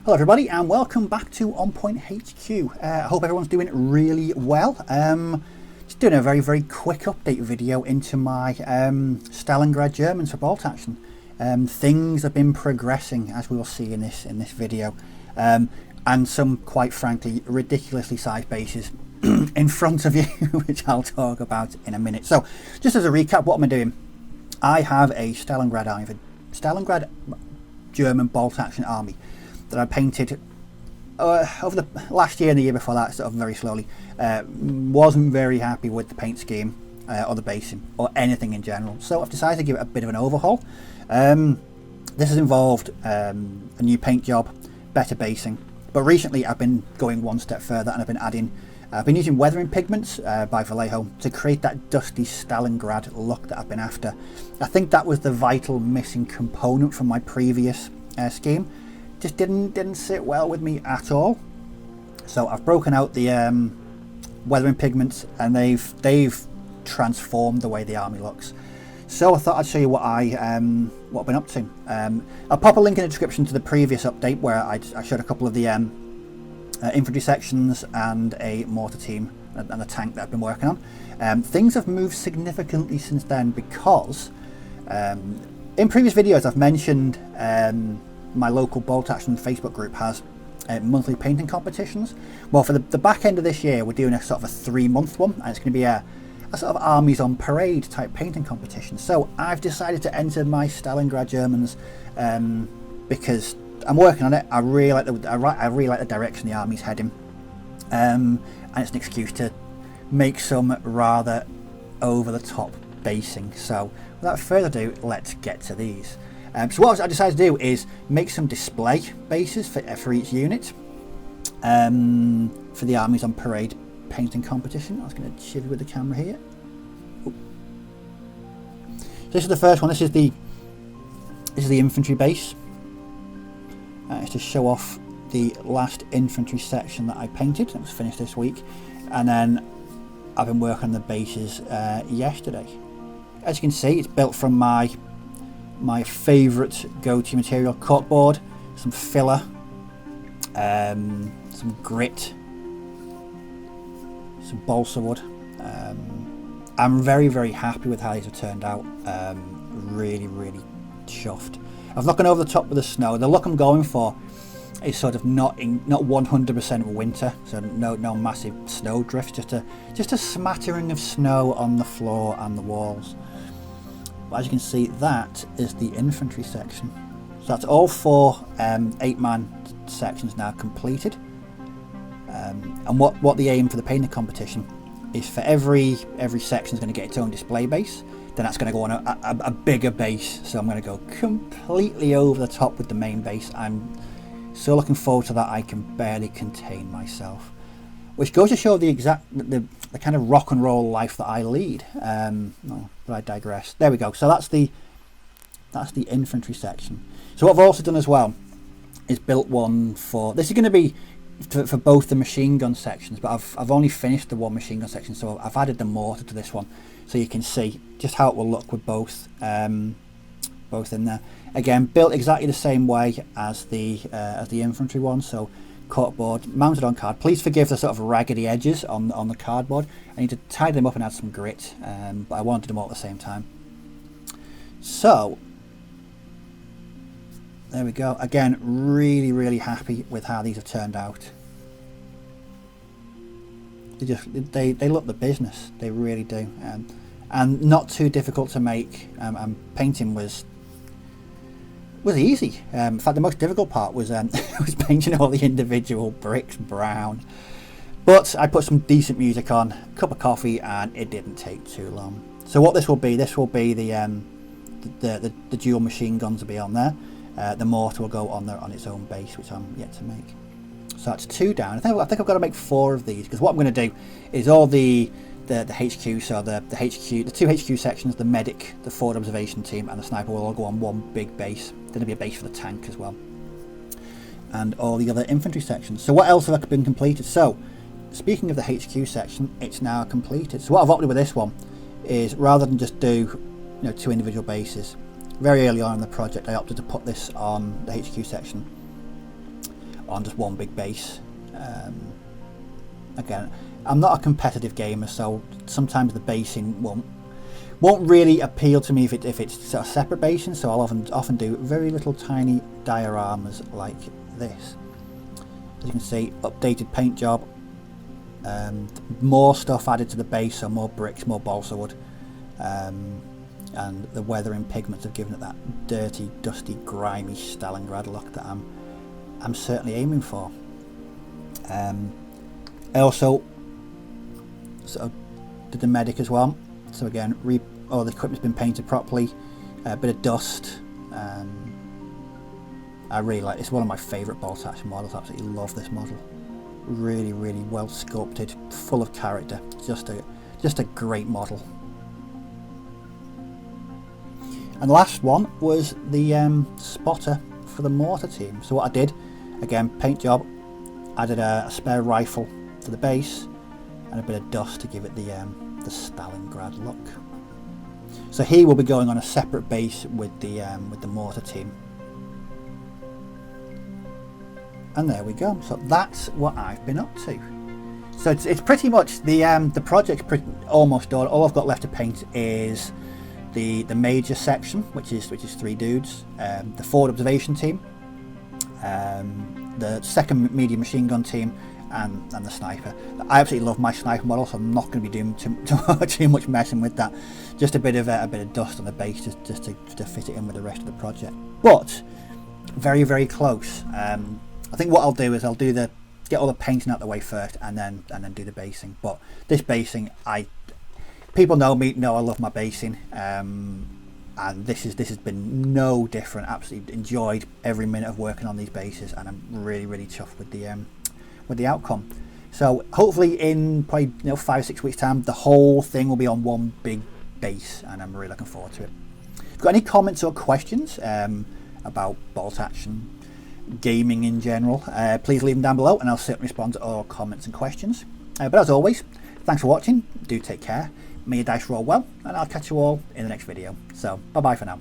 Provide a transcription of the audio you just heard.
Hello everybody and welcome back to On Point HQ. I hope everyone's doing really well. Just doing a very quick update video into my Stalingrad Germans for bolt action. Things have been progressing, as we will see in this video, and some quite frankly ridiculously sized bases in front of you, which I'll talk about in a minute. So just as a recap, what am I doing? I have a Stalingrad German bolt action army that I painted over the last year and the year before that, sort of very slowly. Wasn't very happy with the paint scheme or the basing or anything in general, so I've decided to give it a bit of an overhaul. This has involved a new paint job, better basing, but recently I've been going one step further and I've been using weathering pigments by Vallejo to create that dusty Stalingrad look that I've been after. I think that was the vital missing component from my previous scheme. Just didn't sit well with me at all. So I've broken out the weathering pigments and they've transformed the way the army looks. So I thought I'd show you what I've been up to. I'll pop a link in the description to the previous update where I showed a couple of the infantry sections and a mortar team and a tank that I've been working on. Things have moved significantly since then because in previous videos I've mentioned my local bolt action Facebook group has monthly painting competitions. Well, for the back end of this year we're doing a sort of a 3-month one, and it's going to be a sort of armies on parade type painting competition. So I've decided to enter my Stalingrad Germans because I'm working on it. I really like the direction the army's heading, and it's an excuse to make some rather over the top basing. So without further ado, let's get to these. So what I decided to do is make some display bases for each unit for the armies on parade painting competition. I was going to shiver with the camera here. Ooh. So this is the first one. This is the infantry base. It's to show off the last infantry section that I painted. That was finished this week, and then I've been working on the bases yesterday. As you can see, it's built from my favourite go-to material, corkboard, some filler, some grit, some balsa wood. I'm very happy with how these have turned out. Really chuffed. I've not gone over the top with the snow. The look I'm going for is sort of not 100% winter, so no massive snow drifts, just a smattering of snow on the floor and the walls. But as you can see, that is the infantry section. So that's all 4 8-man sections now completed. And what the aim for the painting competition is for every section is going to get its own display base. Then that's going to go on a bigger base. So I'm going to go completely over the top with the main base. I'm so looking forward to that. I can barely contain myself. Which goes to show the kind of rock and roll life that I lead. But I digress. There we go. So that's the infantry section. So what I've also done as well is built one for. This is going to be for both the machine gun sections, but I've only finished the one machine gun section, so I've added the mortar to this one, so you can see just how it will look with both in there. Again, built exactly the same way as the infantry one. So corkboard mounted on card. Please forgive the sort of raggedy edges on the cardboard. I need to tidy them up and add some grit, but I wanted them all at the same time. So there we go. Again, really happy with how these have turned out. They look the business. They really do, and not too difficult to make. And painting was easy. In fact, the most difficult part was was painting all the individual bricks brown. But I put some decent music on, a cup of coffee, and it didn't take too long. So what this will be the dual machine guns will be on there. The mortar will go on there on its own base, which I'm yet to make. So that's 2 down. I think I've got to make 4 of these, because what I'm going to do is all the HQ, so the 2 HQ sections, the medic, the forward observation team, and the sniper will all go on one big base. Then there'll be a base for the tank as well, and all the other infantry sections. So what else have been completed? So speaking of the HQ section, it's now completed. So what I've opted with this one is, rather than just do 2 individual bases, very early on in the project I opted to put this on the HQ section on just one big base. Again, I'm not a competitive gamer, so sometimes the basing won't really appeal to me if it's sort of separate basing. So I'll often do very little tiny dioramas like this. As you can see, updated paint job, more stuff added to the base, so more bricks, more balsa wood, and the weathering pigments have given it that dirty, dusty, grimy Stalingrad look that I'm certainly aiming for. I also sort of did the medic as well. So again, all the equipment's been painted properly, a bit of dust. I really like it. It's one of my favourite bolt action models. I absolutely love this model. Really, really well sculpted, full of character. Just a great model. And the last one was the spotter for the mortar team. So what I did, again, paint job, added a spare rifle to the base and a bit of dust to give it the Stalingrad look. So he will be going on a separate base with the mortar team. And there we go. So that's what I've been up to. So it's pretty much the project's almost done. All I've got left to paint is the major section, which is 3 dudes, the forward observation team, the second medium machine gun team, and the sniper. I absolutely love my sniper model, so I'm not going to be doing too much messing with that. Just a bit of dust on the base, just to fit it in with the rest of the project. But very, very close. I think what I'll do is get all the painting out of the way first, and then do the basing. But this basing, people know me, know I love my basing, and this has been no different. Absolutely enjoyed every minute of working on these bases, and I'm really, really chuffed with the outcome. So hopefully in probably 5 or 6 weeks time, the whole thing will be on one big base, and I'm really looking forward to it. If you've got any comments or questions about bolt action, gaming in general, please leave them down below, and I'll certainly respond to all comments and questions. But as always, thanks for watching. Do take care. May your dice roll well, and I'll catch you all in the next video. So bye bye for now.